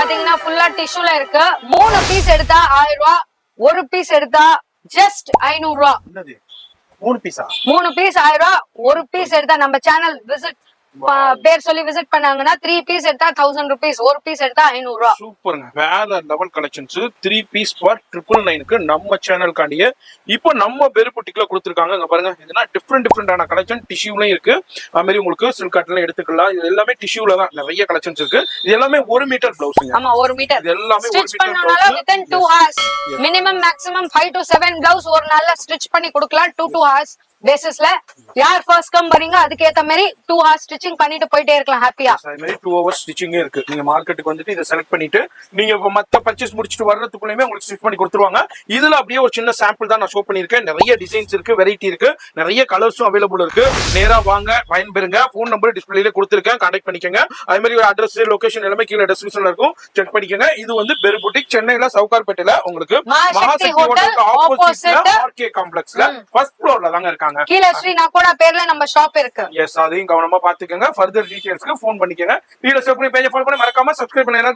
பாத்தீங்கன்னா ஃபுல்லா டிஷ்யூல இருக்கு. 3 பீஸ் எடுத்தா 1000 ரூபாய், ஒரு பீஸ் எடுத்தா ஜஸ்ட் 500 ரூபாய். 3 பீஸா? 3 பீஸ் 1000 ரூபாய், ஒரு பீஸ் எடுத்தா நம்ம சேனல் விசிட் பேர் சொல்லி விசிட் பண்ணாங்கன்னா 3 பீஸ் எடுத்தா 1000 rupees, ஒரு பீஸ் எடுத்தா 500 ரூபாய். சூப்பருங்க, வேற லெவல் கலெக்ஷன்ஸ். 3 பீஸ் ஃபார் 999க்கு நம்ம சேனலுக்காண்டியே இப்போ நம்ம பெருபுட்டிக்ல கொடுத்துருக்காங்க. இங்க பாருங்க, இதெல்லாம் டிஃப்ரெண்டான கலெக்ஷன். டிஷ்யூலயும் இருக்கு, அது மாதிரி உங்களுக்கு சில்க் காட்டன்ல எடுத்துக்கலாம். இது எல்லாமே டிஷ்யூல தான் நிறைய கலெக்ஷன்ஸ் இருக்கு. இது எல்லாமே 1 மீட்டர் பிளவுஸ்ங்க. ஆமா, 1 மீட்டர். இது எல்லாமே 1 ஸ்டிட்ச் மீட்டர் பண்ணனால within 2 hours, minimum maximum 5 to 7 blouse ஒரு நாள்ல ஸ்டிட்ச் பண்ணி கொடுக்கலாம். 2 hours பேசிஸ்ல. யார் ஃபர்ஸ்ட் கம் வரீங்க அதுக்கு ஏத்த மாதிரி 2 hours ஸ்டிச்சிங் பண்ணிட்டு போயிட்டே இருக்கலாம் ஹாப்பியா. அது மாதிரி 2 hours ஸ்டிச்சிங் இருக்கு. நீங்க மார்க்கெட்டுக்கு வந்துட்டு இதை செலக்ட் பண்ணிட்டு நீங்க மத்த பர்ச்சேஸ் முடிச்சிட்டு வர்றதுக்குள்ளேயுமே உங்களுக்கு ஸ்டிச் பண்ணி கொடுத்துருவாங்க. இதுல அப்படியே ஒரு சின்ன சாம்பிள் தான் நான் ஷோ பண்ணிருக்கேன். நிறைய டிசைன்ஸ் இருக்கு, வெரைட்டி இருக்கு, நிறைய கலர்ஸும் அவைலபிள் இருக்கு. நேரா வாங்க, பயன்பெறுங்க. போன் நம்பர் டிஸ்பிளேல கொடுத்துருக்கேன், கான்டாக்ட் பண்ணிக்கங்க. அதே மாதிரி ஒரு அட்ரஸ், லொகேஷன் எல்லாமே கீழே டிஸ்கிரிப்ஷன்ல இருக்கும், செக் பண்ணிக்கங்க. இது வந்து பெருபுட்டிக், சென்னையில சவுகார்பேட்டையில உங்களுக்கு மகாசக்தி ஹோட்டலுக்கு ஆப்போசிட்ல ஆர்கே காம்ப்ளெக்ஸ்ல ஃபர்ஸ்ட் ஃப்ளோர்ல தாங்க இருக்காங்க. கீழ ஸ்ரீ நகோடா பேர்ல நம்ம ஷாப் இருக்கு. எஸ், அதையும் கவனமா பாத்துக்கங்க. ஃபர்தர் டீடைல்ஸ்க்கு ஃபோன் பண்ணிக்கங்க. வீடியோ சேவ் பண்ணி பேஜை ஃபாலோ பண்ணி மறக்காம சப்ஸ்கிரைப் பண்ணுங்க.